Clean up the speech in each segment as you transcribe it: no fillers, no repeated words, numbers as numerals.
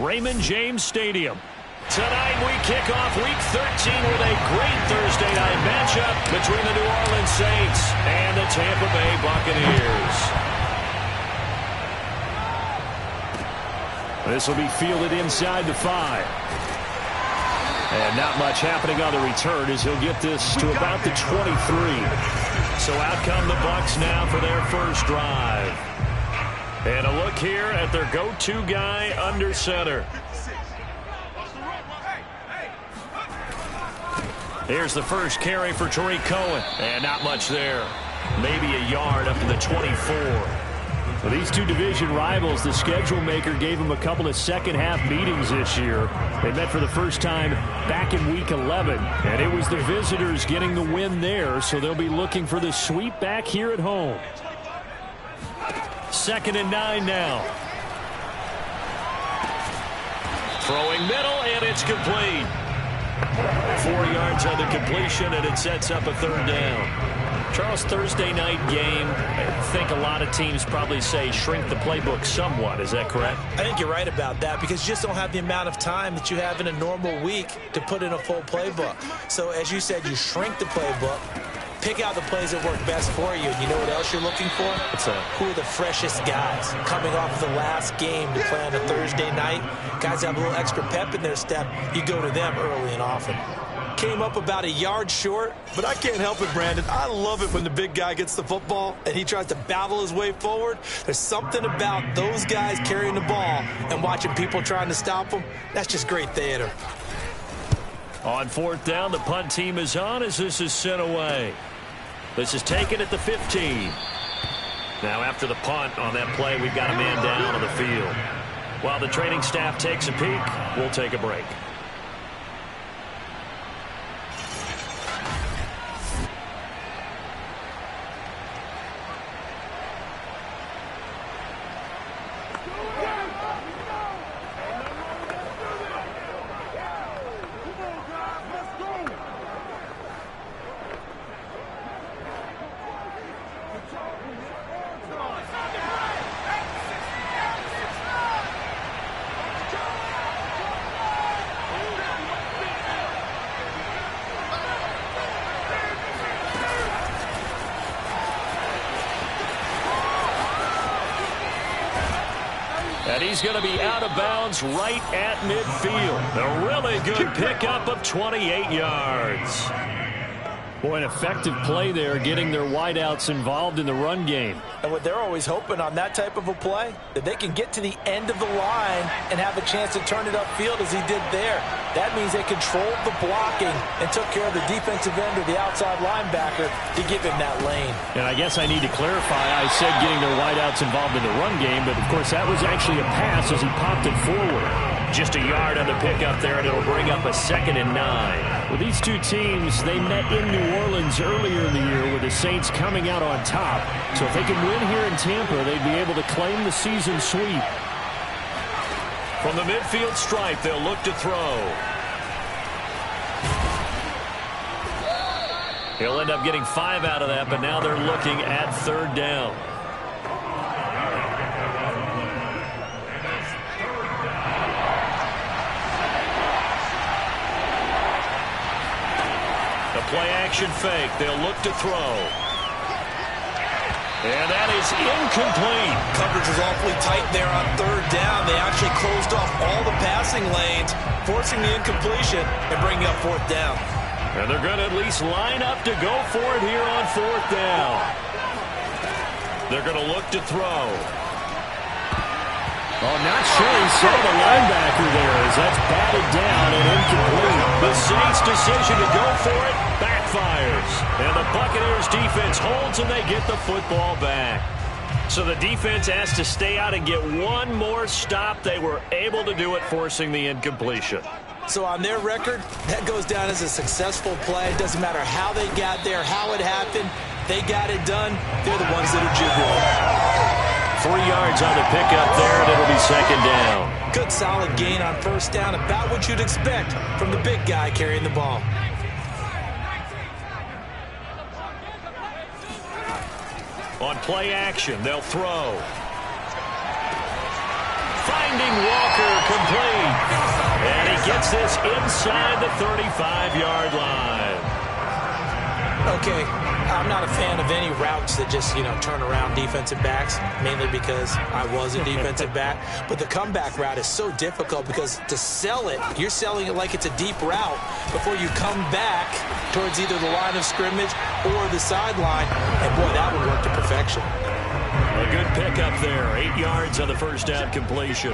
Raymond James Stadium. Tonight we kick off Week 13 with a great Thursday night matchup between the New Orleans Saints and the Tampa Bay Buccaneers. This will be fielded inside the 5. And not much happening on the return as he'll get this to about the 23. So out come the Bucs now for their first drive. And a look here at their go-to guy under center. Here's the first carry for Tariq Cohen. And not much there. Maybe a yard up to the 24. Well, these two division rivals, the schedule maker gave them a couple of second-half meetings this year. They met for the first time back in Week 11, and it was the visitors getting the win there, so they'll be looking for the sweep back here at home. 2nd and 9 now. Throwing middle, and it's complete. 4 yards on the completion, and it sets up a 3rd down. Charles, Thursday night game, I think a lot of teams probably say shrink the playbook somewhat. Is that correct? I think you're right about that because you just don't have the amount of time that you have in a normal week to put in a full playbook. So as you said, you shrink the playbook, pick out the plays that work best for you. And you know what else you're looking for? Who are the freshest guys coming off of the last game to play on a Thursday night? Guys have a little extra pep in their step. You go to them early and often. Came up about a yard short, but I can't help it, Brandon. I love it when the big guy gets the football and he tries to battle his way forward. There's something about those guys carrying the ball and watching people trying to stop them. That's just great theater. On 4th down, the punt team is on as this is sent away. This is taken at the 15. Now after the punt on that play, we've got a man down on the field. While the training staff takes a peek, we'll take a break. And he's going to be out of bounds right at midfield. A really good pickup of 28 yards. Boy, an effective play there, getting their wideouts involved in the run game. And what they're always hoping on that type of a play, that they can get to the end of the line and have a chance to turn it upfield as he did there. That means they controlled the blocking and took care of the defensive end or the outside linebacker to give him that lane. And I guess I need to clarify, I said getting their wideouts involved in the run game, but of course that was actually a pass as he popped it forward. Just a yard on the pickup there, and it'll bring up a 2nd and 9. Well, these two teams, they met in New Orleans earlier in the year with the Saints coming out on top. So if they can win here in Tampa, they'd be able to claim the season sweep. From the midfield stripe, they'll look to throw. He'll end up getting 5 out of that, but now they're looking at 3rd down. Play action fake. They'll look to throw. And that is incomplete. Coverage was awfully tight there on 3rd down. They actually closed off all the passing lanes, forcing the incompletion and bringing up 4th down. And they're going to at least line up to go for it here on 4th down. They're going to look to throw. Oh, not sure he saw the linebacker there as that's batted down and incomplete. The Saints' decision to go for it backfires. And the Buccaneers defense holds and they get the football back. So the defense has to stay out and get one more stop. They were able to do it, forcing the incompletion. So on their record, that goes down as a successful play. It doesn't matter how they got there, how it happened. They got it done. They're the ones that are jubilant. 3 yards on the pickup there, and it'll be 2nd down. Good solid gain on 1st down, about what you'd expect from the big guy carrying the ball. On play action, they'll throw. Finding Walker complete. gets this inside the 35-yard line. Okay, I'm not a fan of any routes that just, turn around defensive backs, mainly because I was a defensive back. But the comeback route is so difficult because to sell it, you're selling it like it's a deep route before you come back towards either the line of scrimmage or the sideline. And, boy, that would work to perfection. A good pickup there. 8 yards on the first down completion.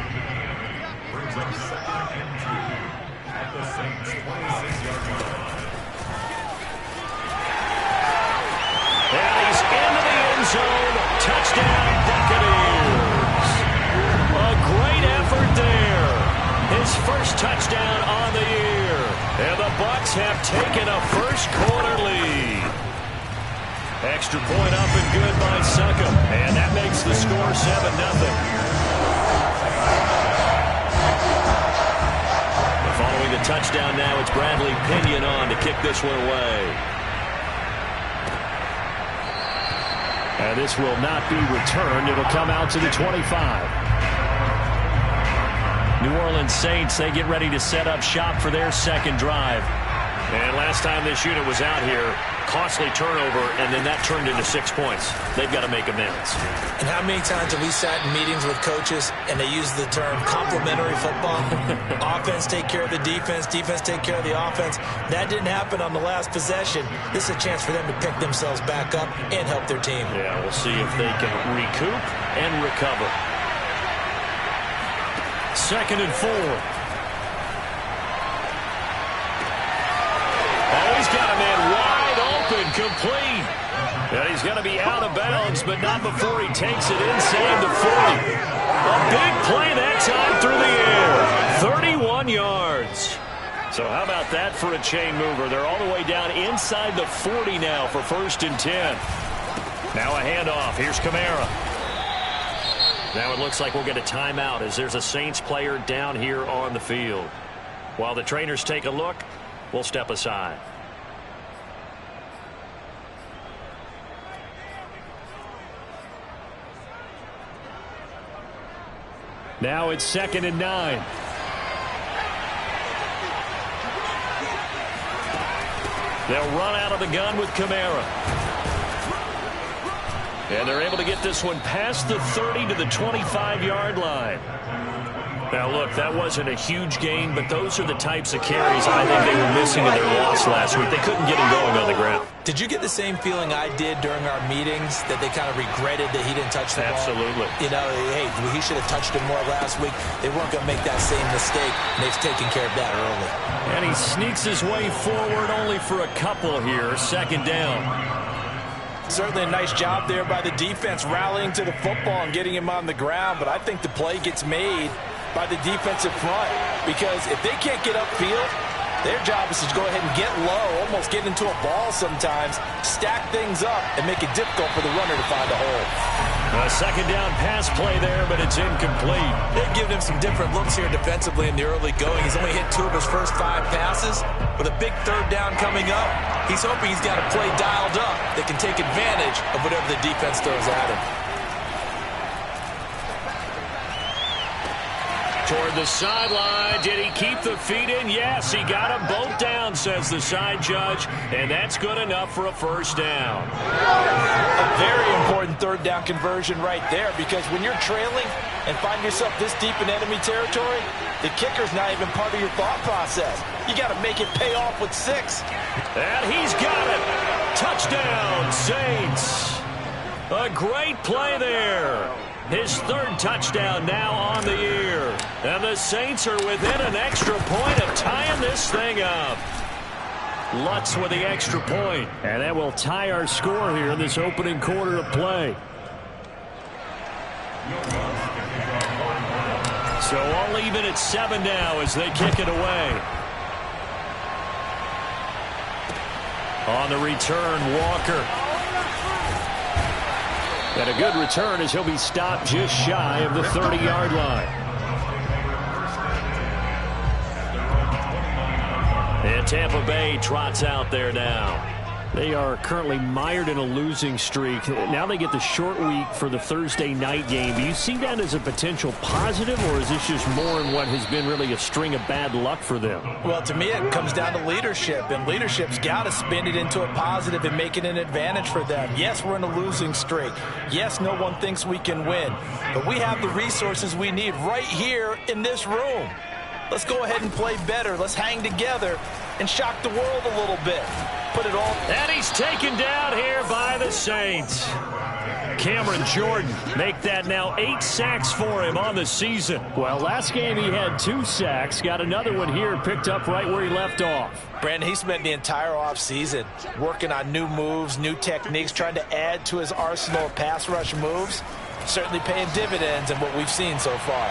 And he's into the end zone. Touchdown, Buccaneers. A great effort there. His first touchdown on the year. And the Bucs have taken a first-quarter lead. Extra point up and good by Succop. And that makes the score 7-0. Following the touchdown now, it's Bradley Pinion on to kick this one away. And this will not be returned. It'll come out to the 25. New Orleans Saints, they get ready to set up shop for their second drive. And last time this unit was out here, costly turnover, and then that turned into 6 points. They've got to make amends. And how many times have we sat in meetings with coaches and they use the term complementary football? Offense take care of the defense, defense take care of the offense. That didn't happen on the last possession. This is a chance for them to pick themselves back up and help their team. Yeah, we'll see if they can recoup and recover. 2nd and 4. Oh, he's got a man wide open, complete. And he's going to be out of bounds, but not before he takes it inside the 40. A big play that time through the air. 31 yards. So how about that for a chain mover? They're all the way down inside the 40 now for 1st and 10. Now a handoff. Here's Kamara. Now it looks like we'll get a timeout as there's a Saints player down here on the field. While the trainers take a look, we'll step aside. Now it's 2nd and 9. They'll run out of the gun with Kamara. And they're able to get this one past the 30 to the 25-yard line. Now, look, that wasn't a huge gain, but those are the types of carries I think they were missing in their loss last week. They couldn't get him going on the ground. Did you get the same feeling I did during our meetings, that they kind of regretted that he didn't touch the ball? Absolutely. Hey, he should have touched it more last week. They weren't going to make that same mistake, and they've taken care of that early. And he sneaks his way forward only for a couple here. 2nd down. Certainly a nice job there by the defense rallying to the football and getting him on the ground, but I think the play gets made by the defensive front, because if they can't get upfield, their job is to go ahead and get low, almost get into a ball sometimes, stack things up, and make it difficult for the runner to find a hole. A 2nd down pass play there, but it's incomplete. They've given him some different looks here defensively in the early going. He's only hit 2 of his first 5 passes. With a big 3rd down coming up, he's hoping he's got a play dialed up that can take advantage of whatever the defense throws at him. Toward the sideline. Did he keep the feet in? Yes, he got them both down, says the side judge, and that's good enough for a 1st down. A very important 3rd down conversion right there, because when you're trailing and find yourself this deep in enemy territory, the kicker's not even part of your thought process. You got to make it pay off with 6. And he's got it. Touchdown, Saints. A great play there. His 3rd touchdown now on the year. And the Saints are within an extra point of tying this thing up. Lutz with the extra point. And that will tie our score here in this opening quarter of play. So all even at 7 now as they kick it away. On the return, Walker. And a good return as he'll be stopped just shy of the 30-yard line. And Tampa Bay trots out there now. They are currently mired in a losing streak. Now they get the short week for the Thursday night game. Do you see that as a potential positive, or is this just more in what has been really a string of bad luck for them? Well, to me, it comes down to leadership, and leadership's got to spin it into a positive and make it an advantage for them. Yes, we're in a losing streak. Yes, no one thinks we can win, but we have the resources we need right here in this room. Let's go ahead and play better. Let's hang together and shock the world a little bit. Put it all. And he's taken down here by the Saints. Cameron Jordan make that now 8 sacks for him on the season. Well, last game he had 2 sacks. Got another one here picked up right where he left off. Brandon, he spent the entire offseason working on new moves, new techniques, trying to add to his arsenal of pass rush moves. Certainly paying dividends in what we've seen so far.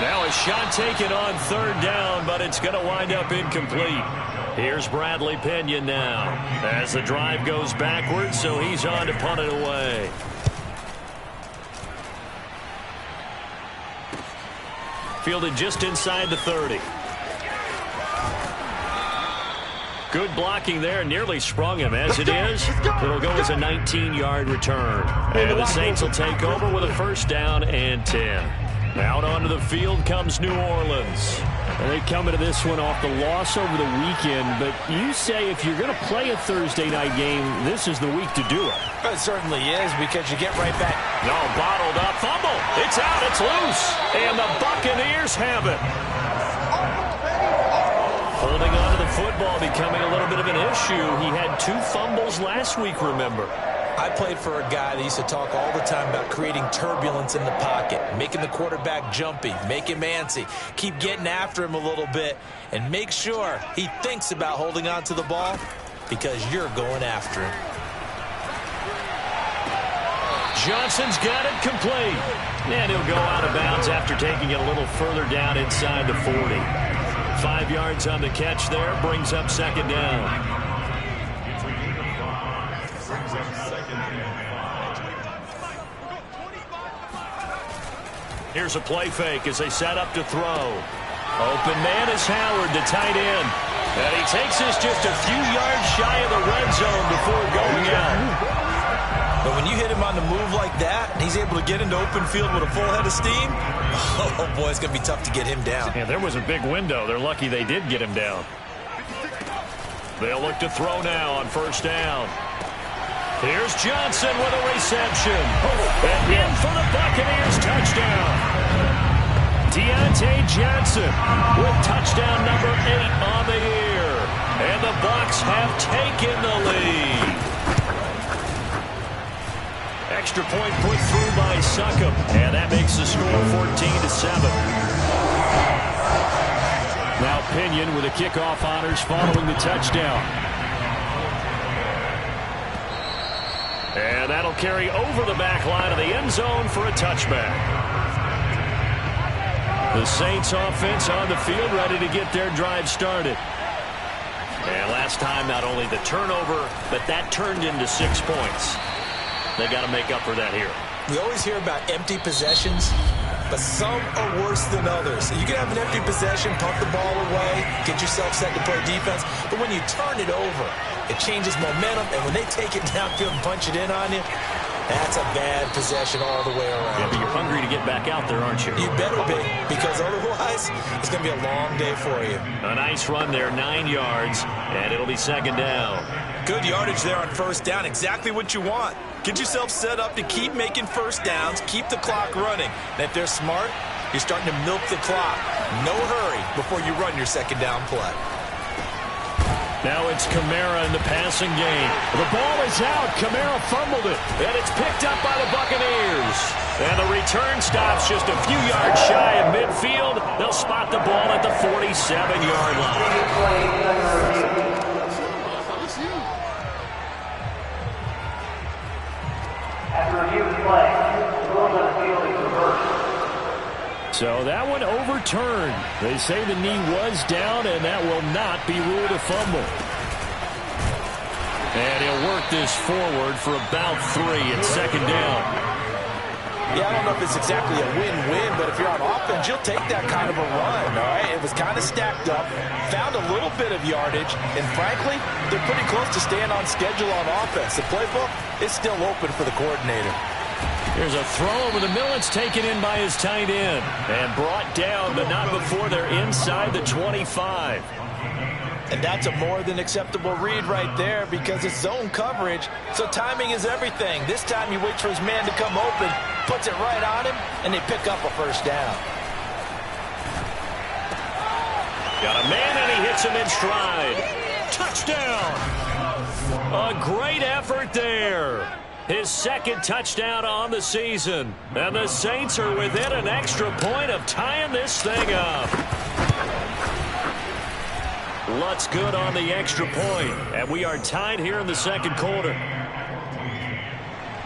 Now a shot taken on 3rd down, but it's going to wind up incomplete. Here's Bradley Pinion now as the drive goes backwards, so he's on to punt it away. Fielded just inside the 30. Good blocking there, nearly sprung him. As it is, it'll go as a 19-yard return. And the Saints will take over with a 1st down and 10. Out onto the field comes New Orleans. And they come into this one off the loss over the weekend, but you say if you're going to play a Thursday night game, this is the week to do it. It certainly is, because you get right back. No, bottled up, fumble. It's out, it's loose. And the Buccaneers have it. Holding on to the football becoming a little bit of an issue. He had 2 fumbles last week, remember. I played for a guy that used to talk all the time about creating turbulence in the pocket, making the quarterback jumpy, make him antsy, keep getting after him a little bit, and make sure he thinks about holding on to the ball because you're going after him. Johnson's got it complete. And he'll go out of bounds after taking it a little further down inside the 40. 5 yards on the catch there, brings up 2nd down. Here's a play fake as they set up to throw. Open man is Howard, the tight end. And he takes this just a few yards shy of the red zone before going out. But when you hit him on the move like that, and he's able to get into open field with a full head of steam, oh boy, it's going to be tough to get him down. Yeah, there was a big window. They're lucky they did get him down. They'll look to throw now on 1st down. Here's Johnson with a reception. And in for the Buccaneers touchdown. Deontay Johnson with touchdown number 8 on the year. And the Bucs have taken the lead. Extra point put through by Succop. And that makes the score 14-7. Now Pinion with the kickoff honors following the touchdown. And that'll carry over the back line of the end zone for a touchback. The Saints offense on the field ready to get their drive started. And last time, not only the turnover, but that turned into 6 points. They got to make up for that here. We always hear about empty possessions, but some are worse than others. You can have an empty possession, pump the ball away, get yourself set to play defense, but when you turn it over, it changes momentum, and when they take it downfield and punch it in on you, that's a bad possession all the way around. Yeah, but you're hungry to get back out there, aren't you? You better be, because otherwise, it's going to be a long day for you. A nice run there, 9 yards, and it'll be 2nd down. Good yardage there on 1st down, exactly what you want. Get yourself set up to keep making 1st downs, keep the clock running. And if they're smart, you're starting to milk the clock. No hurry before you run your 2nd down play. Now it's Kamara in the passing game. The ball is out. Kamara fumbled it. And it's picked up by the Buccaneers. And the return stops just a few yards shy of midfield. They'll spot the ball at the 47-yard line. So that one overturned. They say the knee was down, and that will not be ruled a fumble. And he'll work this forward for about 3 at 2nd down. Yeah, I don't know if it's exactly a win-win, but if you're on offense, offense, you'll take that kind of a run, all right? It was kind of stacked up, found a little bit of yardage, and frankly, they're pretty close to staying on schedule on offense. The playbook is still open for the coordinator. Here's a throw over the middle. It's taken in by his tight end and brought down, but not before they're inside the 25. And that's a more than acceptable read right there because it's zone coverage, so timing is everything. This time he waits for his man to come open, puts it right on him, and they pick up a first down. Got a man, and he hits him in stride. Touchdown! A great effort there. His second touchdown on the season. And the Saints are within an extra point of tying this thing up. Lutz good on the extra point, and we are tied here in the second quarter.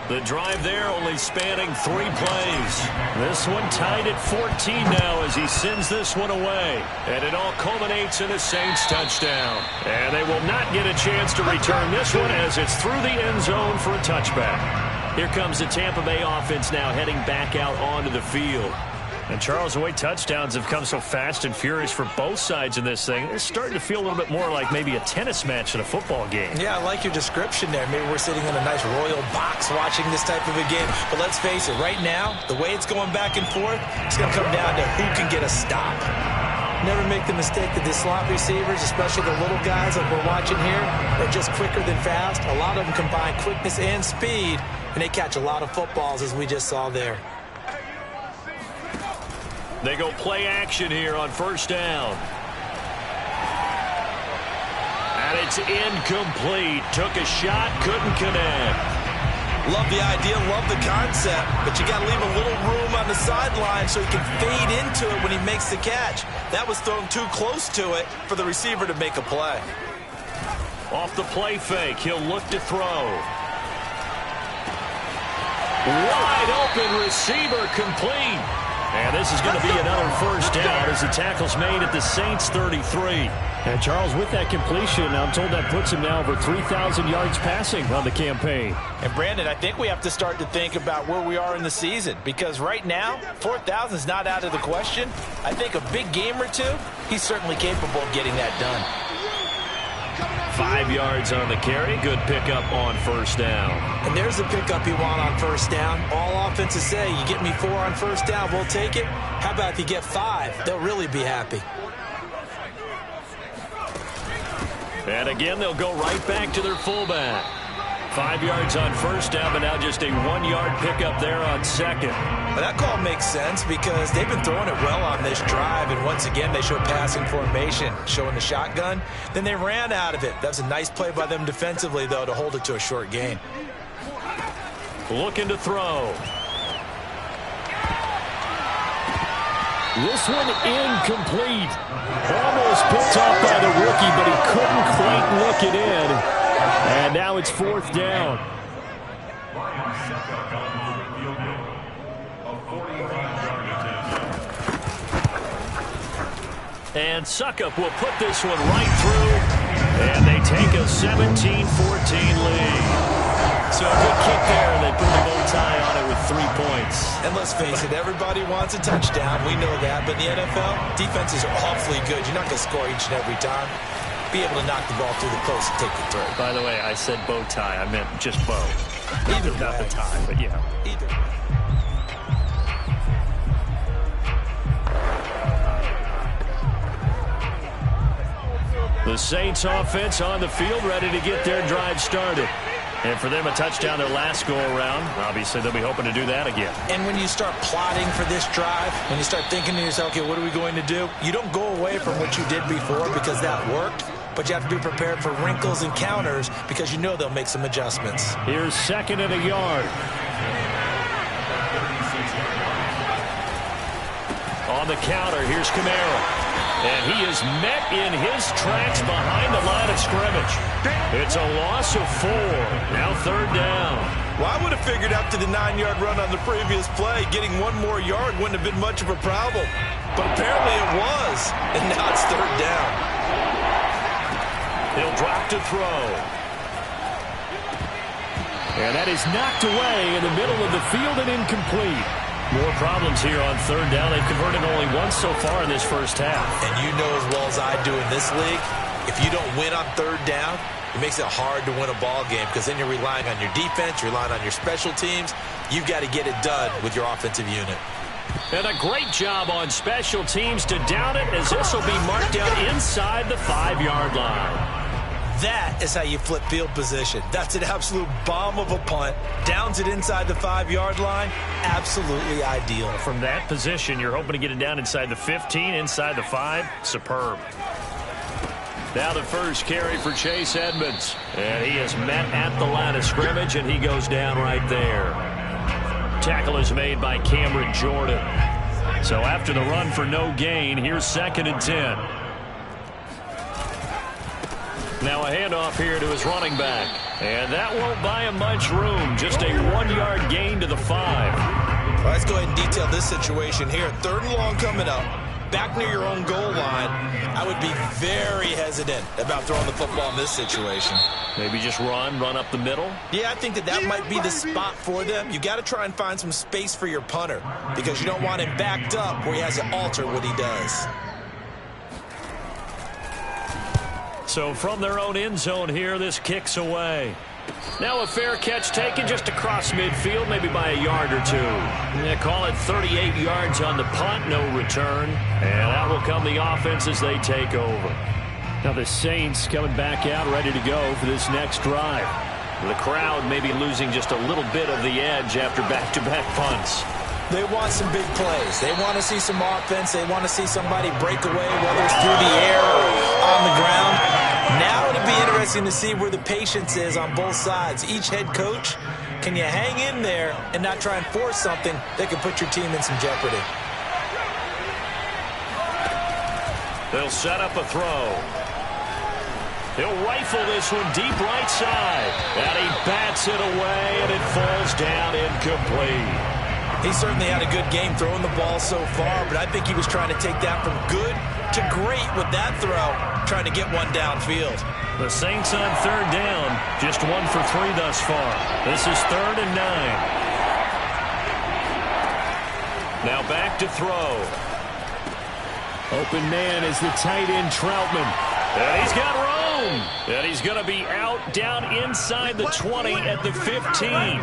The drive there only spanning 3 plays. This one tied at 14 now as he sends this one away. And it all culminates in a Saints touchdown. And they will not get a chance to return this one as it's through the end zone for a touchback. Here comes the Tampa Bay offense now heading back out onto the field. And, Charles, the way touchdowns have come so fast and furious for both sides in this thing, it's starting to feel a little bit more like maybe a tennis match in a football game. Yeah, I like your description there. Maybe we're sitting in a nice royal box watching this type of a game. But let's face it, right now, the way it's going back and forth, it's going to come down to who can get a stop. Never make the mistake that the slot receivers, especially the little guys like we're watching here, are just quicker than fast. A lot of them combine quickness and speed, and they catch a lot of footballs, as we just saw there. They go play action here on first down. And it's incomplete. Took a shot, couldn't connect. Love the idea, love the concept, but you got to leave a little room on the sideline so he can fade into it when he makes the catch. That was thrown too close to it for the receiver to make a play. Off the play fake, he'll look to throw. Wide open receiver, complete. And this is going to be another first down as the tackle's made at the Saints 33. And Charles, with that completion, I'm told that puts him now over 3,000 yards passing on the campaign. And Brandon, I think we have to start to think about where we are in the season, because right now 4,000 is not out of the question. I think a big game or two, he's certainly capable of getting that done. 5 yards on the carry. Good pickup on first down. And there's the pickup you want on first down. All offenses say, you get me 4 on first down, we'll take it. How about if you get 5? They'll really be happy. And again, they'll go right back to their fullback. 5 yards on first down, but now just a 1-yard pickup there on second. Well, that call makes sense because they've been throwing it well on this drive, and once again they show passing formation, showing the shotgun. Then they ran out of it. That was a nice play by them defensively, though, to hold it to a short gain. Looking to throw. This one incomplete. Almost picked off by the rookie, but he couldn't quite look it in. And now it's fourth down. And Suckup will put this one right through. And they take a 17-14 lead. So a good kick there, and they put the bow tie on it with 3 points. And let's face it, everybody wants a touchdown. We know that. But in the NFL, defenses are awfully good. You're not going to score each and every time. Be able to knock the ball through the post and take the throw. By the way, I said bow tie. I meant just bow. Either not way. the tie, but yeah. Either. The Saints offense on the field, ready to get their drive started. And for them, a touchdown their last go-around. Obviously, they'll be hoping to do that again. And when you start plotting for this drive, when you start thinking to yourself, okay, what are we going to do? You don't go away from what you did before because that worked. But you have to be prepared for wrinkles and counters because you know they'll make some adjustments. Here's second and a yard. On the counter, here's Kamara. And he is met in his tracks behind the line of scrimmage. It's a loss of 4. Now third down. Well, I would have figured after the 9-yard run on the previous play, getting 1 more yard wouldn't have been much of a problem. But apparently it was. And now it's third down. He'll drop to throw. And that is knocked away in the middle of the field and incomplete. More problems here on third down. They've converted only once so far in this first half. And you know as well as I do in this league, if you don't win on third down, it makes it hard to win a ball game because then you're relying on your defense, you're relying on your special teams. You've got to get it done with your offensive unit. And a great job on special teams to down it, as this will be marked down inside the 5-yard line. That is how you flip field position. That's an absolute bomb of a punt. Downs it inside the 5-yard line. Absolutely ideal. From that position, you're hoping to get it down inside the 15, inside the 5. Superb. Now the first carry for Chase Edmonds. And he is met at the line of scrimmage, and he goes down right there. Tackle is made by Cameron Jordan. So after the run for no gain, here's 2nd and 10. Now a handoff here to his running back. And that won't buy him much room. Just a 1-yard gain to the 5. Well, let's go ahead and detail this situation here. 3rd and long coming up. Back near your own goal line. I would be very hesitant about throwing the football in this situation. Maybe just run up the middle? Yeah, I think that might be the spot for them. You got to try and find some space for your punter because you don't want him backed up where he has to alter what he does. So from their own end zone here, this kicks away. Now a fair catch taken just across midfield, maybe by a yard or two. They call it 38 yards on the punt, no return. And out will come the offense as they take over. Now the Saints coming back out, ready to go for this next drive. The crowd maybe losing just a little bit of the edge after back-to-back punts. They want some big plays. They want to see some offense. They want to see somebody break away, whether it's through the air or on the ground. Now it'll be interesting to see where the patience is on both sides. Each head coach, can you hang in there and not try and force something that can put your team in some jeopardy? They'll set up a throw. He'll rifle this one deep right side. And he bats it away, and it falls down incomplete. He certainly had a good game throwing the ball so far, but I think he was trying to take that from good to great with that throw, trying to get one downfield. The Saints on third down, just 1 for 3 thus far. This is 3rd and 9. Now back to throw. Open man is the tight end Troutman. And he's got room. And he's going to be out down inside the 20 at the 15.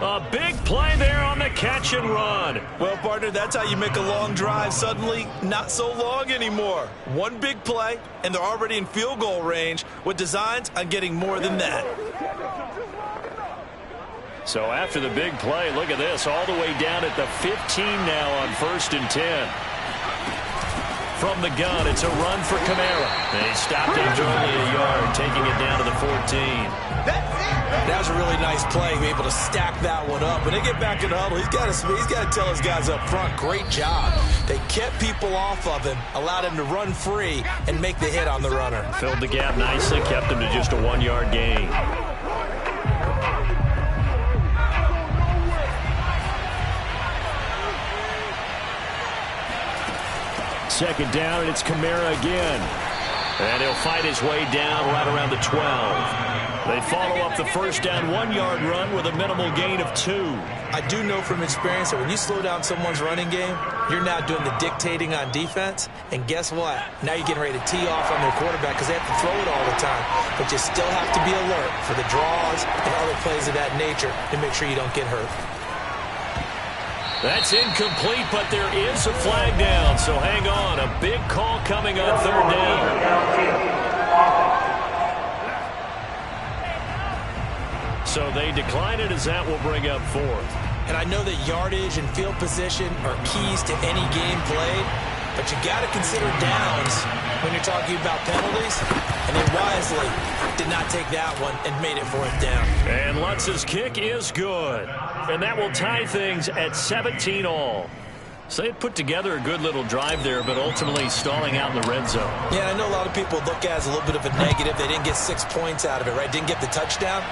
A big play there on the catch and run. Well, partner, that's how you make a long drive suddenly not so long anymore. One big play, and they're already in field goal range with designs on getting more than that. So after the big play, look at this, all the way down at the 15 now on 1st and 10. From the gun, it's a run for Kamara. And he stopped after only a yard, taking it down to the 14. That was a really nice play, be able to stack that one up. When they get back in the huddle, he's got to tell his guys up front, great job. They kept people off of him, allowed him to run free, and make the hit on the runner. Filled the gap nicely, kept him to just a 1-yard gain. Second down, and it's Kamara again. And he'll fight his way down right around the 12. They follow up the first down 1-yard run with a minimal gain of 2. I do know from experience that when you slow down someone's running game, you're now doing the dictating on defense. And guess what? Now you're getting ready to tee off on their quarterback because they have to throw it all the time. But you still have to be alert for the draws and other plays of that nature to make sure you don't get hurt. That's incomplete, but there is a flag down, so hang on. A big call coming on third down. So they decline it as that will bring up 4th. And I know that yardage and field position are keys to any game played, but you got to consider downs when you're talking about penalties. And they wisely did not take that one and made it 4th down. And Lutz's kick is good. And that will tie things at 17 all. So they put together a good little drive there, but ultimately stalling out in the red zone. Yeah, I know a lot of people look at it as a little bit of a negative. They didn't get 6 points out of it, right? Didn't get the touchdown.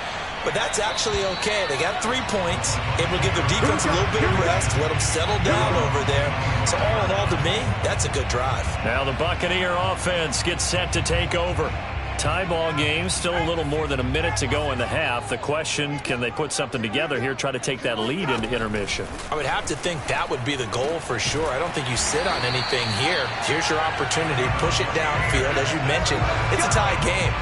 But that's actually okay. They got 3 points, able to give their defense a little bit of rest, let them settle down over there. So all in all, to me, that's a good drive. Now the Buccaneer offense gets set to take over. tie ball game. Still a little more than a minute to go in the half. The question, can they put something together here, try to take that lead into intermission? I would have to think that would be the goal for sure. I don't think you sit on anything here. Here's your opportunity. Push it downfield. As you mentioned, it's a tie game.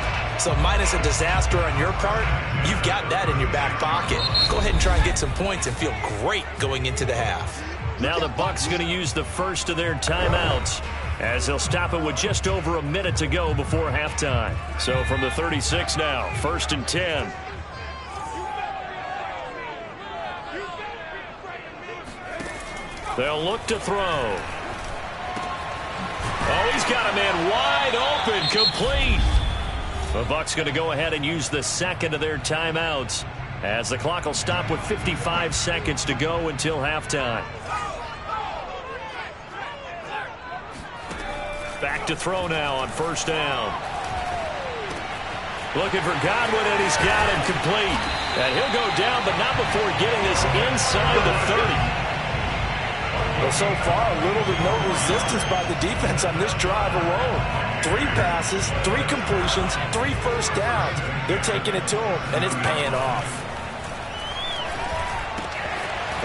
So minus a disaster on your part, you've got that in your back pocket. Go ahead and try and get some points and feel great going into the half. Now the Bucs going to use the first of their timeouts, as they'll stop it with just over a minute to go before halftime. So from the 36 now, 1st and 10. They'll look to throw. Oh, he's got a man wide open, complete. The Bucs going to go ahead and use the second of their timeouts, as the clock will stop with 55 seconds to go until halftime. Back to throw now on 1st down. Looking for Godwin, and he's got him complete. And he'll go down, but not before getting this inside the 30. Well, so far, little to no resistance by the defense on this drive alone. 3 passes, 3 completions, 3 first downs. They're taking it to him, and it's paying off.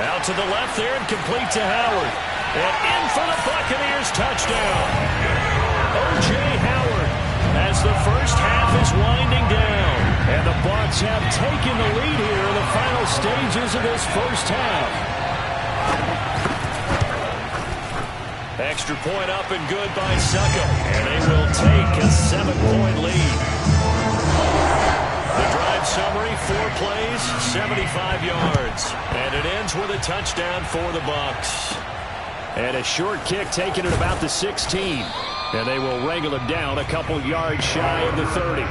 Out to the left there and complete to Howard. And in for the Buccaneers touchdown. O.J. Howard, as the first half is winding down. And the Bucs have taken the lead here in the final stages of this first half. Extra point up and good by Succo. And they will take a 7-point lead. The drive summary, 4 plays, 75 yards. And it ends with a touchdown for the Bucs. And a short kick taken at about the 16. And they will wrangle him down a couple yards shy of the 30.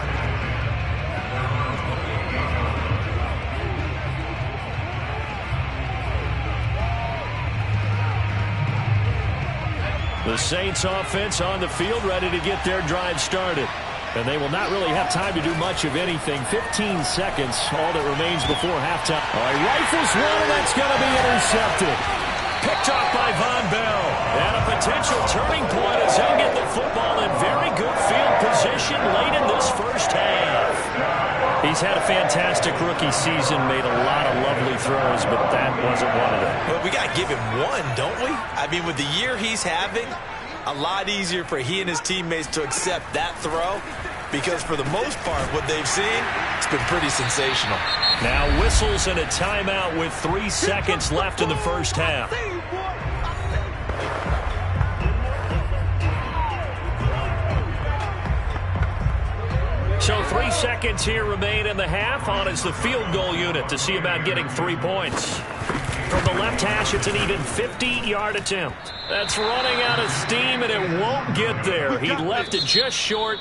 The Saints offense on the field, ready to get their drive started. And they will not really have time to do much of anything. 15 seconds, all that remains before halftime. He rifles one, and that's going to be intercepted. Picked off by Von Bell. And a potential turning point as he'll get the football in very good field position late in this first half. He's had a fantastic rookie season, made a lot of lovely throws, but that wasn't one of them. Well, we got to give him one, don't we? I mean, with the year he's having, a lot easier for he and his teammates to accept that throw, because for the most part, what they've seen, it's been pretty sensational. Now whistles and a timeout with 3 seconds left in the first half. So 3 seconds here remain in the half. On is the field goal unit to see about getting 3 points. From the left hash, it's an even 50-yard attempt. That's running out of steam, and it won't get there. He left it just short.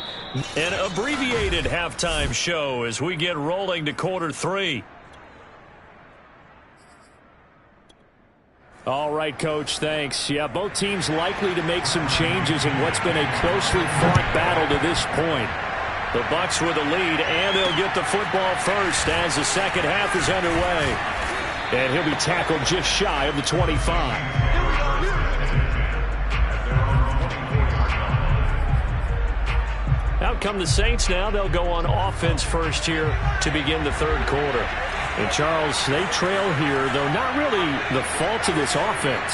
An abbreviated halftime show as we get rolling to quarter 3. All right, Coach, thanks. Yeah, both teams likely to make some changes in what's been a closely fought battle to this point. The Bucs with a lead, and they'll get the football first as the second half is underway. And he'll be tackled just shy of the 25. Out come the Saints now. They'll go on offense first here to begin the third quarter. And Charles, they trail here, though not really the fault of this offense.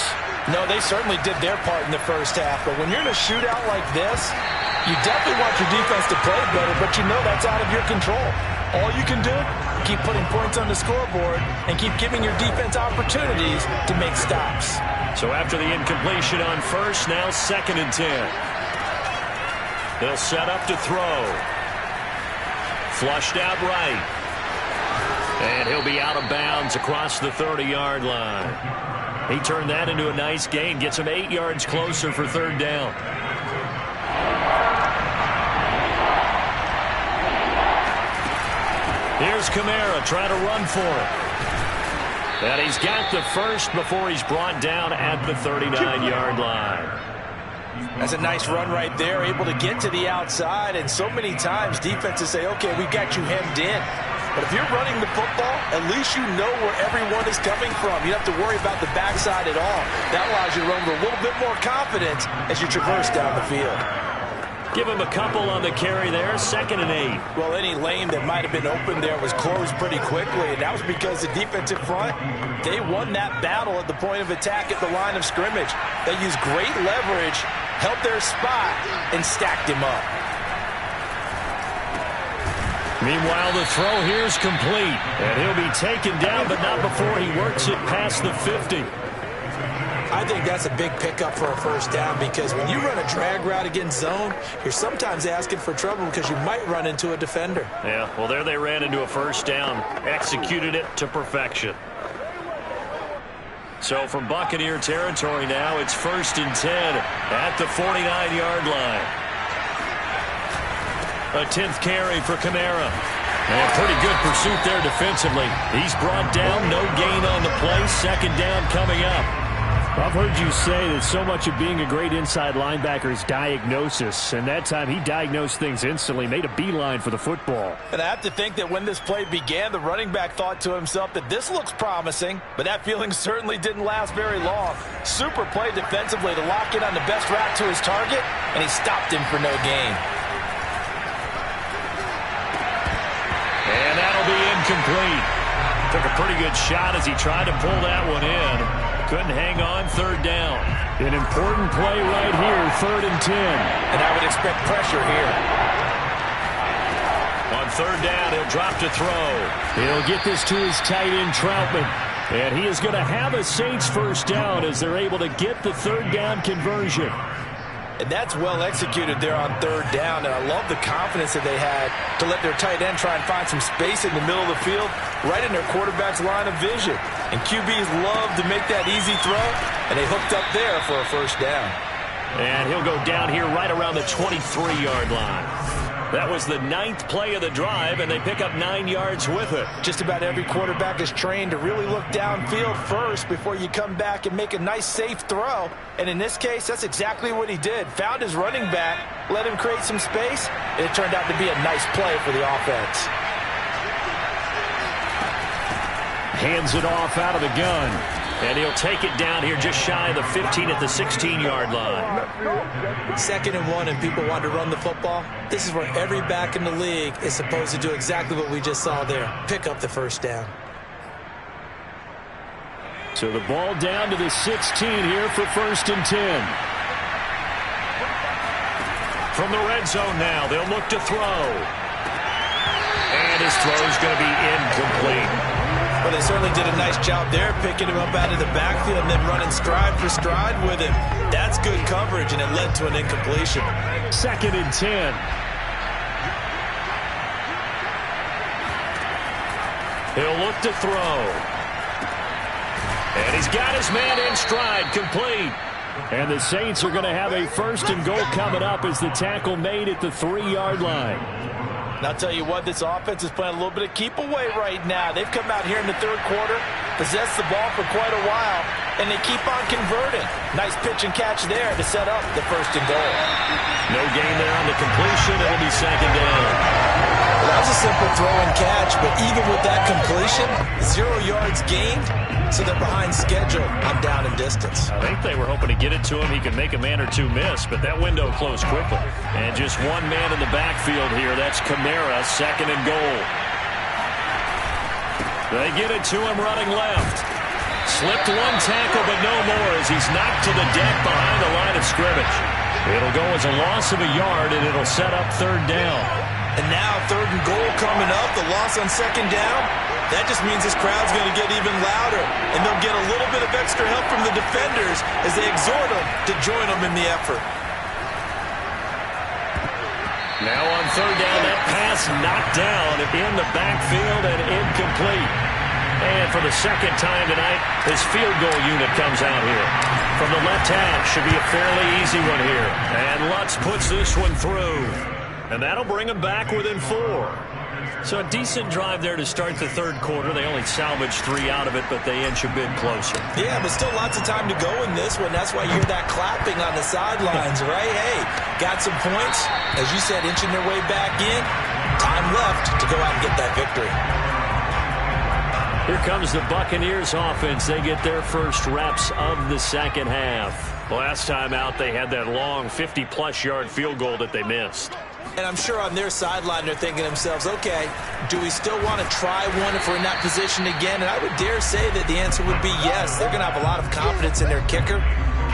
No, they certainly did their part in the first half. But when you're in a shootout like this, you definitely want your defense to play better, but you know that's out of your control. All you can do, keep putting points on the scoreboard and keep giving your defense opportunities to make stops. So after the incompletion on first, now 2nd and 10. They'll set up to throw. Flushed out right. And he'll be out of bounds across the 30-yard line. He turned that into a nice gain, gets him 8 yards closer for 3rd down. Here's Kamara trying to run for it. And he's got the first before he's brought down at the 39-yard line. That's a nice run right there, able to get to the outside. And so many times defenses say, okay, we've got you hemmed in. But if you're running the football, at least you know where everyone is coming from. You don't have to worry about the backside at all. That allows you to run with a little bit more confidence as you traverse down the field. Give him a couple on the carry there, 2nd and 8. Well, any lane that might have been open there was closed pretty quickly, and that was because the defensive front, they won that battle at the point of attack at the line of scrimmage. They used great leverage, held their spot, and stacked him up. Meanwhile, the throw here is complete, and he'll be taken down, but not before he works it past the 50. I think that's a big pickup for a first down because when you run a drag route against zone, you're sometimes asking for trouble because you might run into a defender. Yeah, well, there they ran into a first down, executed it to perfection. So from Buccaneer territory now, it's 1st and 10 at the 49-yard line. A 10th carry for Kamara. And pretty good pursuit there defensively. He's brought down, no gain on the play, 2nd down coming up. I've heard you say that so much of being a great inside linebacker is diagnosis, and that time he diagnosed things instantly, made a beeline for the football. And I have to think that when this play began, the running back thought to himself that this looks promising, but that feeling certainly didn't last very long. Super play defensively to lock in on the best route to his target, and he stopped him for no gain. And that'll be incomplete. Took a pretty good shot as he tried to pull that one in. Couldn't hang on, 3rd down. An important play right here, 3rd and 10. And I would expect pressure here. On 3rd down, he'll drop to throw. He'll get this to his tight end, Troutman. And he is going to have a Saints first down as they're able to get the 3rd down conversion. And that's well executed there on 3rd down. And I love the confidence that they had to let their tight end try and find some space in the middle of the field, right in their quarterback's line of vision. And QBs love to make that easy throw, and they hooked up there for a first down. And he'll go down here right around the 23-yard line. That was the 9th play of the drive, and they pick up 9 yards with it. Just about every quarterback is trained to really look downfield first before you come back and make a nice, safe throw. And in this case, that's exactly what he did. Found his running back, let him create some space, and it turned out to be a nice play for the offense. Hands it off out of the gun. And he'll take it down here just shy of the 15 at the 16-yard line. 2nd and 1 and people want to run the football. This is where every back in the league is supposed to do exactly what we just saw there. Pick up the first down. So the ball down to the 16 here for 1st and 10. From the red zone now, they'll look to throw. And his throw is going to be incomplete. Well, they certainly did a nice job there, picking him up out of the backfield and then running stride for stride with him. That's good coverage, and it led to an incompletion. 2nd and 10. He'll look to throw. And he's got his man in stride, complete. And the Saints are going to have a 1st and goal coming up as the tackle made at the 3-yard line. And I'll tell you what, this offense is playing a little bit of keep away right now. They've come out here in the 3rd quarter, possessed the ball for quite a while, and they keep on converting. Nice pitch and catch there to set up the 1st and goal. No gain there on the completion. It'll be 2nd down. Well, that was a simple throw and catch, but even with that completion, 0 yards gained, so they're behind schedule on down and distance. I think they were hoping to get it to him. He could make a man or two miss, but that window closed quickly. And just one man in the backfield here. That's Kamara, 2nd and goal. They get it to him running left. Slipped one tackle, but no more as he's knocked to the deck behind the line of scrimmage. It'll go as a loss of a yard, and it'll set up 3rd down. And now 3rd and goal coming up, the loss on 2nd down. That just means this crowd's going to get even louder, and they'll get a little bit of extra help from the defenders as they exhort them to join them in the effort. Now on 3rd down, that pass knocked down in the backfield and incomplete. And for the 2nd time tonight, his field goal unit comes out here. From the left half, should be a fairly easy one here. And Lutz puts this one through. And that'll bring him back within 4. So a decent drive there to start the 3rd quarter. They only salvaged 3 out of it, but they inch a bit closer. Yeah, but still lots of time to go in this one. That's why you hear that clapping on the sidelines, right? Hey, got some points. As you said, inching their way back in. Time left to go out and get that victory. Here comes the Buccaneers offense. They get their first reps of the 2nd half. Last time out, they had that long 50-plus yard field goal that they missed. And I'm sure on their sideline they're thinking to themselves, okay, do we still want to try one if we're in that position again? And I would dare say that the answer would be yes. They're going to have a lot of confidence in their kicker.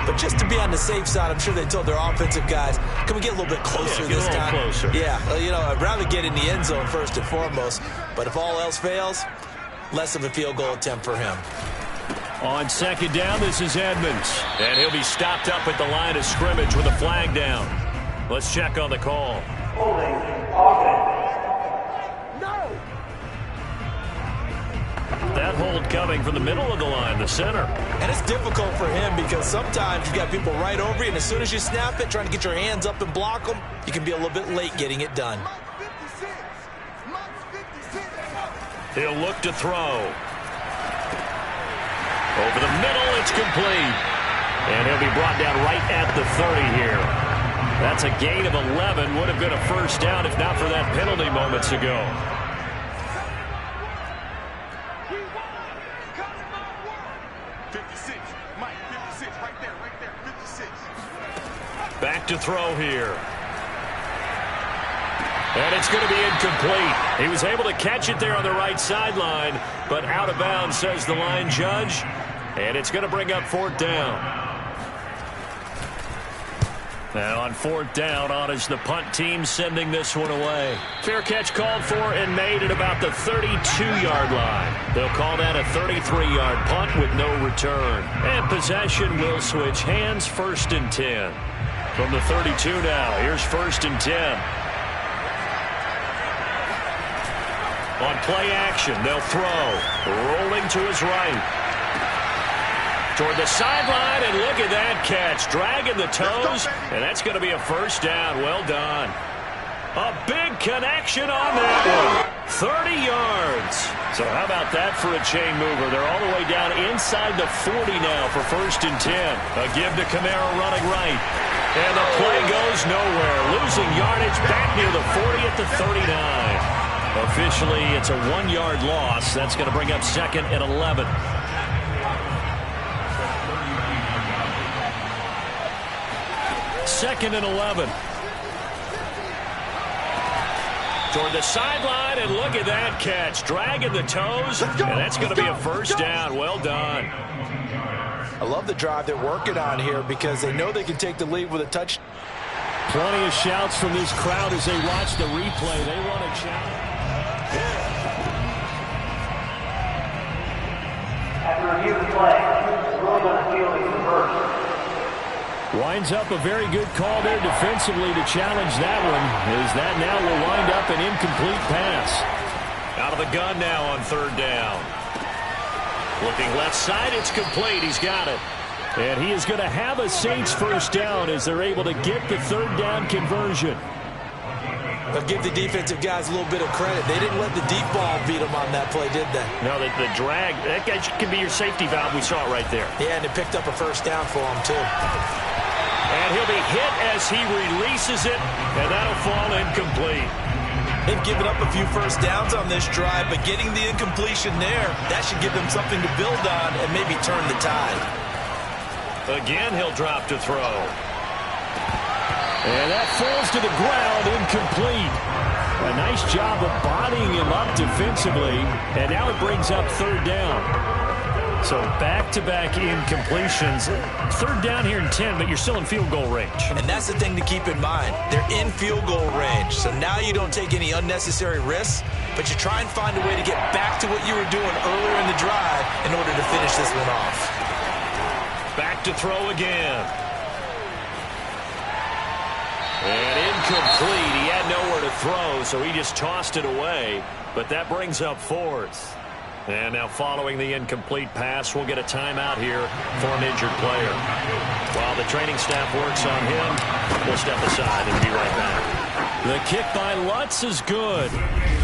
But just to be on the safe side, I'm sure they told their offensive guys, can we get a little bit closer this time? Closer. Yeah, well, you know, I'd rather get in the end zone first and foremost. But if all else fails, less of a field goal attempt for him. On second down, this is Edmonds. And he'll be stopped up at the line of scrimmage with a flag down. Let's check on the call. Holding offense. No! That hold coming from the middle of the line, the center. And it's difficult for him because sometimes you've got people right over you, and as soon as you snap it, trying to get your hands up and block them, you can be a little bit late getting it done. He'll look to throw. Over the middle, it's complete. And he'll be brought down right at the 30 here. That's a gain of 11. Would have been a first down if not for that penalty moments ago. Back to throw here. And it's going to be incomplete. He was able to catch it there on the right sideline, but out of bounds, says the line judge. And it's going to bring up fourth down. Now on fourth down, on is the punt team sending this one away. Fair catch called for and made at about the 32-yard line. They'll call that a 33-yard punt with no return. And possession will switch hands, first and 10. From the 32 now, here's first and 10. On play action, they'll throw. Rolling to his right. Toward the sideline, and look at that catch. Dragging the toes, and that's going to be a first down. Well done. A big connection on that one. 30 yards. So how about that for a chain mover? They're all the way down inside the 40 now for first and 10. A give to Kamara running right. And the play goes nowhere. Losing yardage back near the 40 at the 39. Officially, it's a 1-yard loss. That's going to bring up second and 11. Second and 11. Toward the sideline, and look at that catch. Dragging the toes, and that's going to be a first down. Well done. I love the drive they're working on here because they know they can take the lead with a touch. Plenty of shouts from this crowd as they watch the replay. They want to challenge. After review of the play, ruling on the field is reversed. Winds up a very good call there defensively to challenge that one, as that now will wind up an incomplete pass. Out of the gun now on third down. Looking left side, it's complete. He's got it. And he is going to have a Saints first down as they're able to get the third down conversion. But give the defensive guys a little bit of credit. They didn't let the deep ball beat them on that play, did they? No, the drag, that can be your safety valve. We saw it right there. Yeah, and it picked up a first down for them, too. And he'll be hit as he releases it, and that'll fall incomplete. They've given up a few first downs on this drive, but getting the incompletion there, that should give them something to build on and maybe turn the tide. Again, he'll drop to throw. And that falls to the ground, incomplete. A nice job of bodying him up defensively, and now it brings up third down. So back-to-back incompletions. Third down here in 10, but you're still in field goal range. And that's the thing to keep in mind. They're in field goal range. So now you don't take any unnecessary risks, but you try and find a way to get back to what you were doing earlier in the drive in order to finish this one off. Back to throw again. And incomplete. He had nowhere to throw, so he just tossed it away. But that brings up fourth. And now following the incomplete pass, we'll get a timeout here for an injured player. While the training staff works on him, we'll step aside and be right back. The kick by Lutz is good.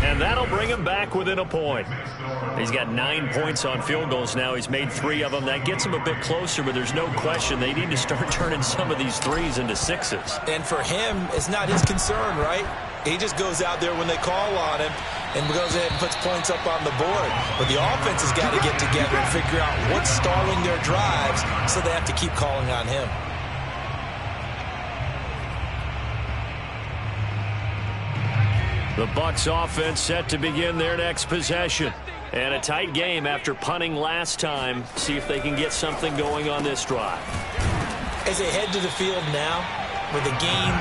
And that'll bring him back within a point. He's got 9 points on field goals now. He's made 3 of them. That gets him a bit closer, but there's no question they need to start turning some of these threes into sixes. And for him, it's not his concern, right? He just goes out there when they call on him and goes ahead and puts points up on the board. But the offense has got to get together and figure out what's stalling their drives, so they have to keep calling on him. The Bucs offense set to begin their next possession. And a tight game after punting last time. See if they can get something going on this drive. As they head to the field now, with the game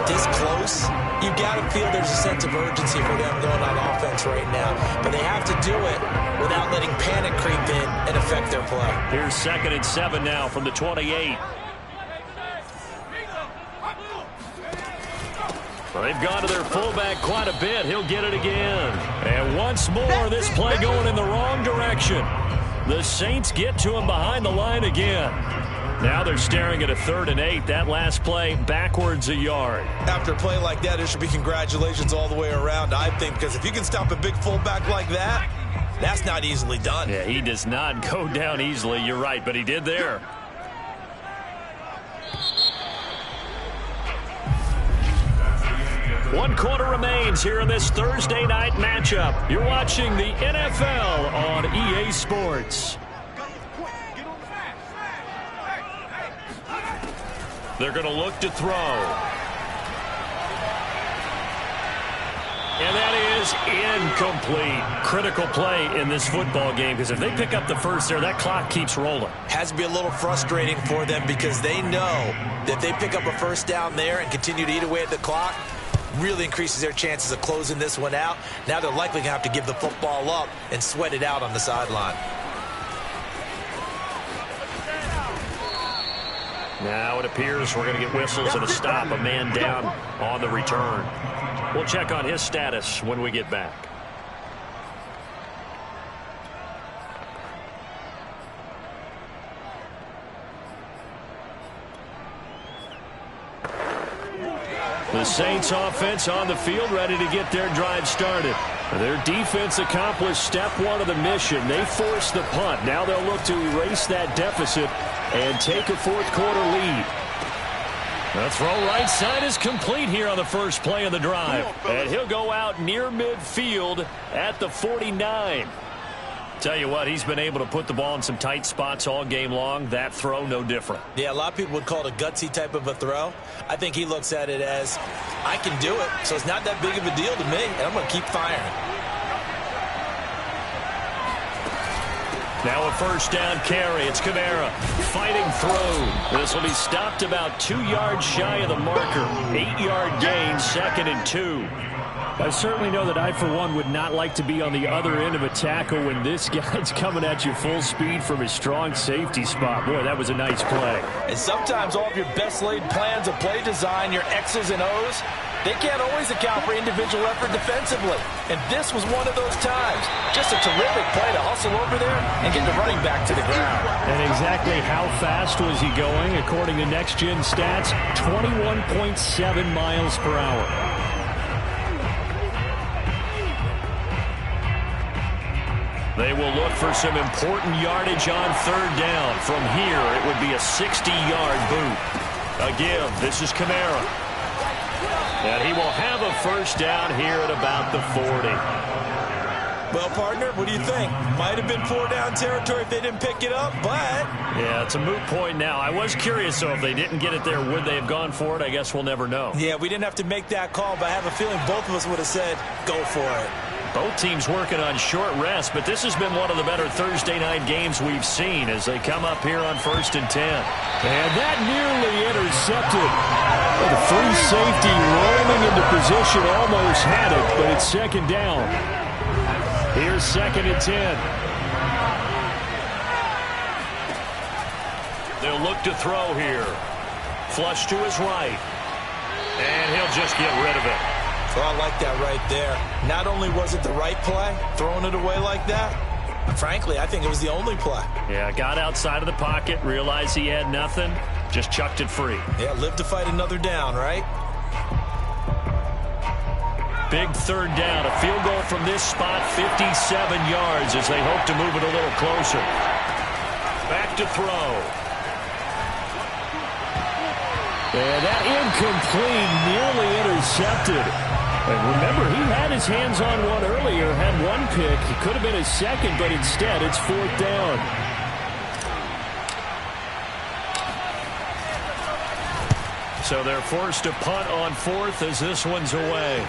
this close, you've got to feel there's a sense of urgency for them going on offense right now. But they have to do it without letting panic creep in and affect their play. Here's 2nd and 7 now from the 28. Well, they've gone to their fullback quite a bit. He'll get it again. And once more, this play going in the wrong direction. The Saints get to him behind the line again. Now they're staring at a 3rd and 8. That last play backwards a yard. After a play like that, there should be congratulations all the way around, I think, because if you can stop a big fullback like that, that's not easily done. Yeah, he does not go down easily. You're right, but he did there. One quarter remains here in this Thursday night matchup. You're watching the NFL on EA Sports. They're going to look to throw. And that is incomplete. Critical play in this football game, because if they pick up the first there, that clock keeps rolling. Has to be a little frustrating for them because they know that if they pick up a first down there and continue to eat away at the clock, really increases their chances of closing this one out. Now they're likely going to have to give the football up and sweat it out on the sideline. Now it appears we're going to get whistles and a stop. A man down on the return. We'll check on his status when we get back. The Saints offense on the field, ready to get their drive started. Their defense accomplished step 1 of the mission. They forced the punt. Now they'll look to erase that deficit and take a 4th quarter lead. The throw right side is complete here on the first play of the drive. And he'll go out near midfield at the 49. Tell you what, he's been able to put the ball in some tight spots all game long. That throw, no different. Yeah, a lot of people would call it a gutsy type of a throw. I think he looks at it as, I can do it, so it's not that big of a deal to me, and I'm going to keep firing. Now a first down carry. It's Kamara fighting through. This will be stopped about 2 yards shy of the marker. 8-yard gain, 2nd and 2. I certainly know that I, for one, would not like to be on the other end of a tackle when this guy's coming at you full speed from his strong safety spot. Boy, that was a nice play. And sometimes all of your best laid plans of play design, your X's and O's, they can't always account for individual effort defensively. And this was one of those times. Just a terrific play to hustle over there and get the running back to the ground. And exactly how fast was he going? According to Next Gen Stats, 21.7 miles per hour. They will look for some important yardage on 3rd down. From here, it would be a 60-yard boot. A give. This is Kamara. And he will have a first down here at about the 40. Well, partner, what do you think? Might have been 4-down territory if they didn't pick it up, but... Yeah, it's a moot point now. I was curious, though, if they didn't get it there, would they have gone for it? I guess we'll never know. Yeah, we didn't have to make that call, but I have a feeling both of us would have said, go for it. Both teams working on short rest, but this has been one of the better Thursday night games we've seen as they come up here on 1st and 10. And that nearly intercepted. The free safety rolling into position, almost had it, but it's 2nd down. Here's 2nd and 10. They'll look to throw here. Flush to his right. And he'll just get rid of it. Well, I like that right there. Not only was it the right play, throwing it away like that, frankly, I think it was the only play. Yeah, got outside of the pocket, realized he had nothing, just chucked it free. Yeah, live to fight another down, right? Big 3rd down, a field goal from this spot, 57 yards as they hope to move it a little closer. Back to throw. And that incomplete, nearly intercepted. And remember, he had his hands on one earlier, had one pick. It could have been his 2nd, but instead it's 4th down. So they're forced to punt on 4th as this one's away.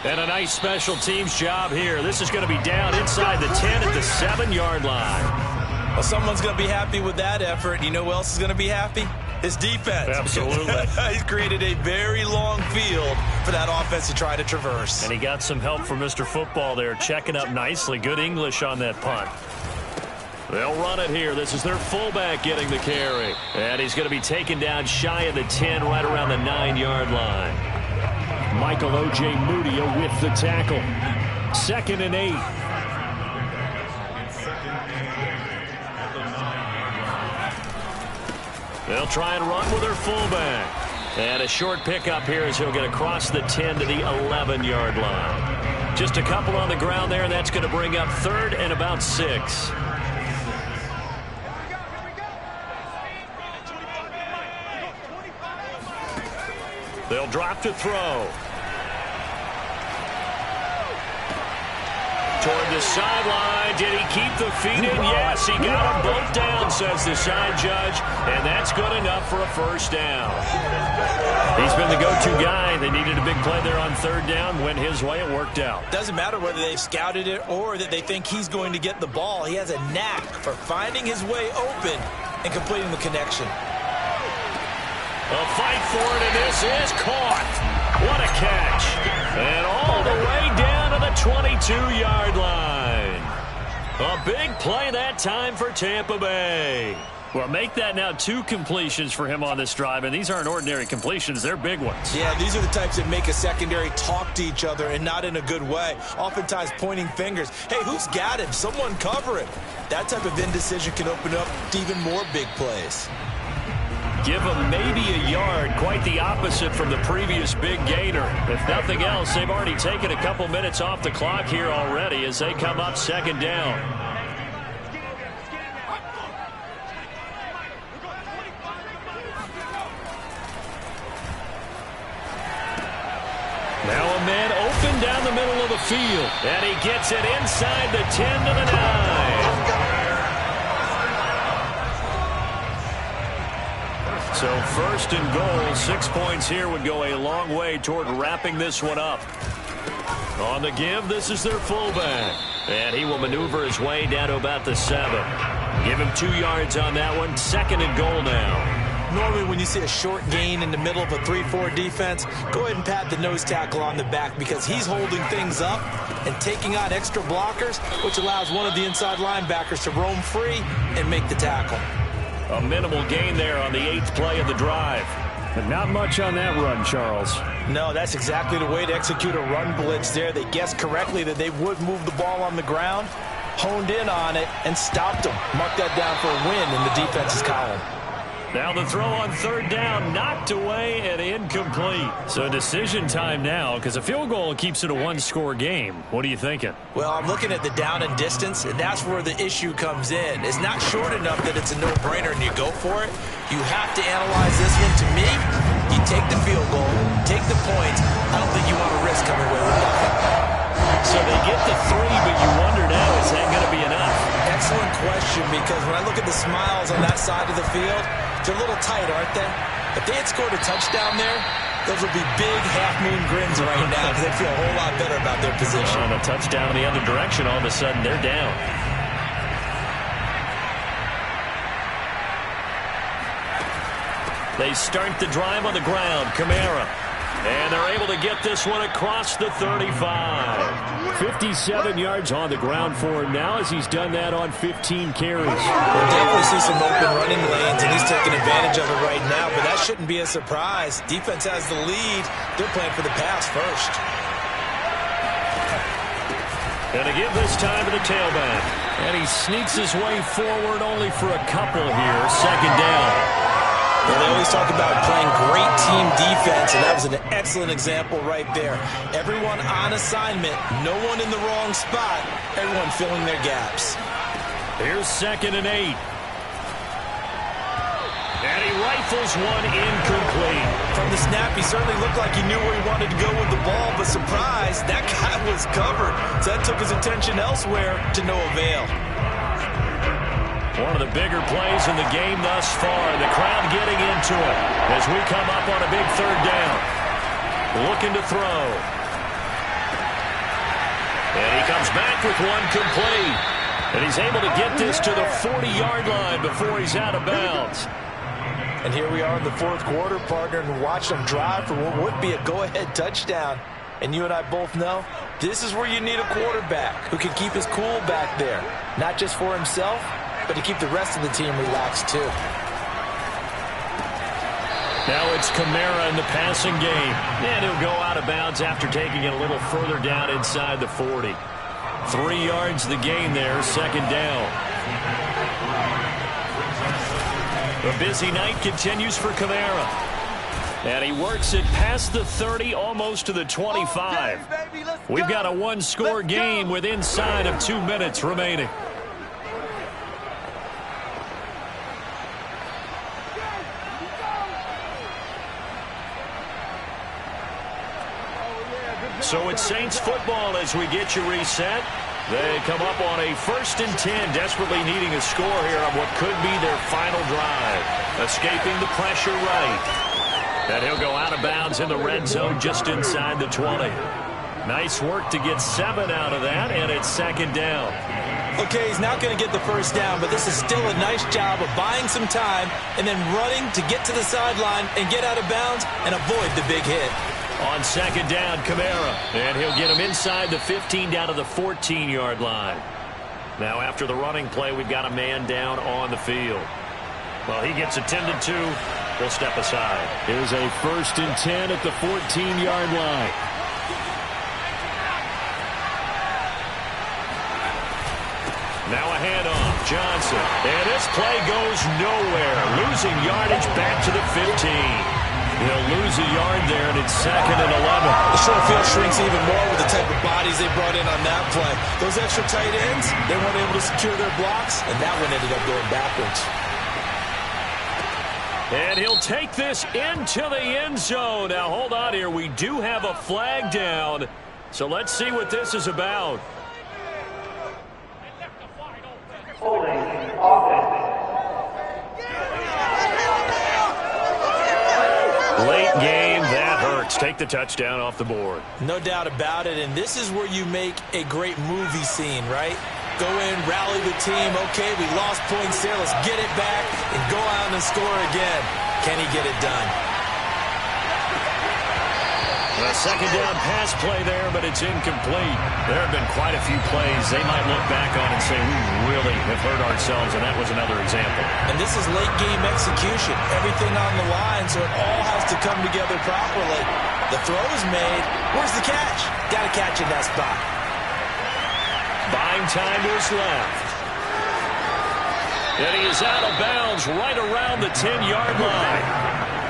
And a nice special teams job here. This is going to be down inside the 10 at the 7-yard line. Well, someone's going to be happy with that effort. You know who else is going to be happy? His defense. Absolutely. He's created a very long field for that offense to try to traverse. And he got some help from Mr. Football there, checking up nicely. Good English on that punt. They'll run it here. This is their fullback getting the carry. And he's going to be taken down shy of the 10, right around the 9-yard line. Michael O.J. Mudia with the tackle. 2nd and 8. They'll try and run with their fullback. And a short pickup here as he'll get across the 10 to the 11-yard line. Just a couple on the ground there, and that's going to bring up 3rd and about 6. They'll drop to throw. Toward the sideline. Did he keep the feet in? Yes, he got them both down, says the side judge. And that's good enough for a first down. He's been the go-to guy. They needed a big play there on 3rd down. Went his way. It worked out. Doesn't matter whether they've scouted it or that they think he's going to get the ball. He has a knack for finding his way open and completing the connection. A fight for it, and this is caught. What a catch. And all the way down to the 22-yard line. A big play that time for Tampa Bay. Well, make that now 2 completions for him on this drive, and these aren't ordinary completions. They're big ones. Yeah, these are the types that make a secondary talk to each other and not in a good way. Oftentimes pointing fingers. Hey, who's got him? Someone cover him. That type of indecision can open up to even more big plays. Give them maybe a yard, quite the opposite from the previous big gainer. If nothing else, they've already taken a couple minutes off the clock here already as they come up 2nd down. Now a man open down the middle of the field, and he gets it inside the 10 to the 9. So 1st and goal, 6 points here would go a long way toward wrapping this one up. On the give, this is their fullback. And he will maneuver his way down to about the 7. Give him 2 yards on that one. 2nd and goal now. Normally when you see a short gain in the middle of a 3-4 defense, go ahead and pat the nose tackle on the back because he's holding things up and taking on extra blockers, which allows one of the inside linebackers to roam free and make the tackle. A minimal gain there on the 8th play of the drive. But not much on that run, Charles. No, that's exactly the way to execute a run blitz there. They guessed correctly that they would move the ball on the ground, honed in on it, and stopped them. Mark that down for a win in the defense's column. Now the throw on 3rd down, knocked away and incomplete. So decision time now, because a field goal keeps it a 1-score game. What are you thinking? Well, I'm looking at the down and distance, and that's where the issue comes in. It's not short enough that it's a no-brainer and you go for it. You have to analyze this one. To me, you take the field goal, take the points. I don't think you want to risk coming away with nothing. So they get the 3, but you wonder now, is that going to be enough? Excellent question, because when I look at the smiles on that side of the field, they're a little tight, aren't they? If they had scored a touchdown there, those would be big half-moon grins right now because they'd feel a whole lot better about their position. On a touchdown in the other direction, all of a sudden they're down. They start the drive on the ground. Kamara. And they're able to get this one across the 35. 57 yards on the ground for him now as he's done that on 15 carries. We'll definitely see some open running lanes, and he's taking advantage of it right now, but that shouldn't be a surprise. Defense has the lead. They're playing for the pass first. And to give this time to the tailback. And he sneaks his way forward only for a couple here. 2nd down. Well, they always talk about playing great team defense, and that was an excellent example right there. Everyone on assignment, no one in the wrong spot, everyone filling their gaps. Here's 2nd and 8. And he rifles one incomplete. From the snap, he certainly looked like he knew where he wanted to go with the ball, but surprise, that guy was covered. So that took his attention elsewhere to no avail. One of the bigger plays in the game thus far. The crowd getting into it as we come up on a big 3rd down. Looking to throw. And he comes back with one complete. And he's able to get this to the 40-yard line before he's out of bounds. And here we are in the fourth quarter, partner, and watch them drive for what would be a go-ahead touchdown. And you and I both know this is where you need a quarterback who can keep his cool back there. Not just for himself, but to keep the rest of the team relaxed too. Now it's Kamara in the passing game. And he'll go out of bounds after taking it a little further down inside the 40. 3 yards the gain there, second down. The busy night continues for Kamara. And he works it past the 30, almost to the 25. We've got a one-score game with inside of 2 minutes remaining. So it's Saints football as we get you reset. They come up on a 1st and 10, desperately needing a score here on what could be their final drive. Escaping the pressure right. And he'll go out of bounds in the red zone just inside the 20. Nice work to get 7 out of that, and it's second down. Okay, he's not going to get the first down, but this is still a nice job of buying some time and then running to get to the sideline and get out of bounds and avoid the big hit. On second down, Kamara. And he'll get him inside the 15 down to the 14-yard line. Now after the running play, we've got a man down on the field. Well, he gets attended to. He'll step aside. Here's a 1st and 10 at the 14-yard line. Now a handoff. Johnson. And this play goes nowhere. Losing yardage back to the 15. He'll lose a yard there, and it's 2nd and 11. The short field shrinks even more with the type of bodies they brought in on that play. Those extra tight ends, they weren't able to secure their blocks, and that one ended up going backwards. And he'll take this into the end zone. Now, hold on here. We do have a flag down, so let's see what this is about. Holding offense. Late game, that hurts. Take the touchdown off the board. No doubt about it, and this is where you make a great movie scene, right? Go in, rally the team. Okay, we lost points there. Let's get it back and go out and score again. Can he get it done? A second down pass play there, but it's incomplete. There have been quite a few plays they might look back on and say, we really have hurt ourselves, and that was another example. And this is late game execution. Everything on the line, so it all has to come together properly. The throw is made. Where's the catch? Got to catch in that spot. Buying time is left. And he is out of bounds right around the 10-yard line.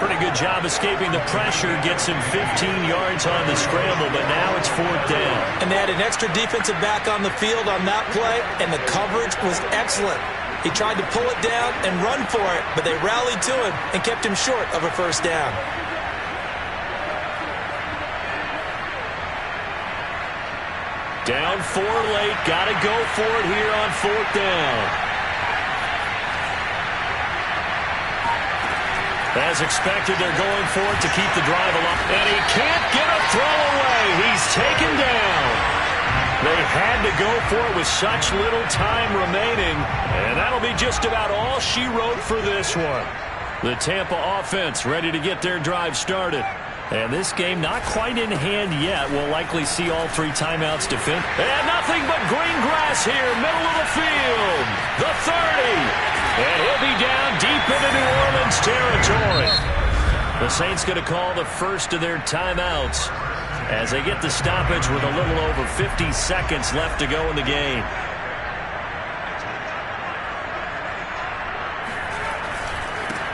Pretty good job escaping the pressure. Gets him 15 yards on the scramble, but now it's 4th down. And they had an extra defensive back on the field on that play, and the coverage was excellent. He tried to pull it down and run for it, but they rallied to him and kept him short of a first down. Down 4 late. Got to go for it here on 4th down. As expected, they're going for it to keep the drive alive. And he can't get a throw away. He's taken down. They had to go for it with such little time remaining. And that'll be just about all she wrote for this one. The Tampa offense ready to get their drive started. And this game not quite in hand yet. We'll likely see all 3 timeouts defend. And nothing but green grass here, middle of the field. The 30. And he'll be down deep into New Orleans territory. The Saints going to call the first of their timeouts as they get the stoppage with a little over 50 seconds left to go in the game.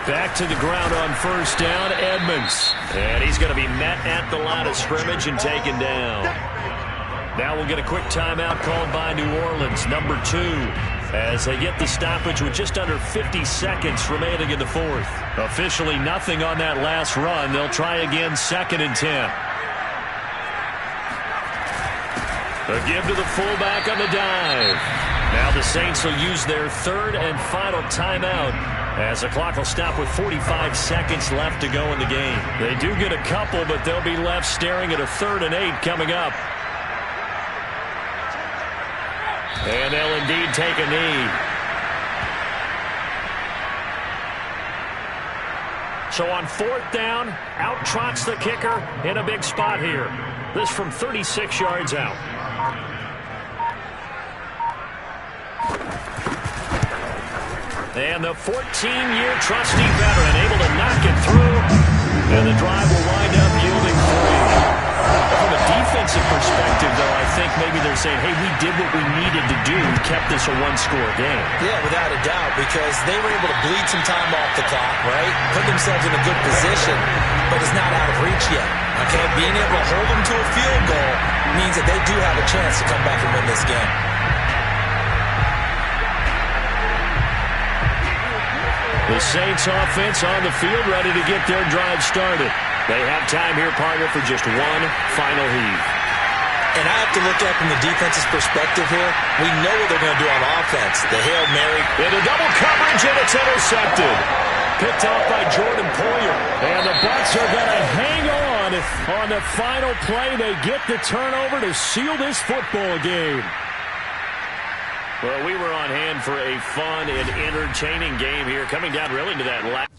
Back to the ground on first down, Edmonds. And he's going to be met at the line of scrimmage and taken down. Now we'll get a quick timeout called by New Orleans, number 2, as they get the stoppage with just under 50 seconds remaining in the 4th. Officially nothing on that last run. They'll try again, 2nd and 10. A give to the fullback on the dive. Now the Saints will use their 3rd and final timeout as the clock will stop with 45 seconds left to go in the game. They do get a couple, but they'll be left staring at a 3rd and 8 coming up. And they'll indeed take a knee. So on 4th down, out trots the kicker in a big spot here. This from 36 yards out. And the 14-year trusty veteran able to knock it through. And the drive will wind up yielding 3. From a defensive perspective, though, I think maybe they're saying, hey, we did what we needed to do, kept this a one-score game. Yeah, without a doubt, because they were able to bleed some time off the clock, right? Put themselves in a good position, but it's not out of reach yet. Okay, being able to hold them to a field goal means that they do have a chance to come back and win this game. The Saints offense on the field, ready to get their drive started. They have time here, partner, for just one final heave. And I have to look at it from the defense's perspective here. We know what they're going to do on offense. The Hail Mary. Into double coverage, and it's intercepted. Picked off by Jordan Poyer. And the Bucs are going to hang on the final play. They get the turnover to seal this football game. Well, we were on hand for a fun and entertaining game here, coming down really to that last.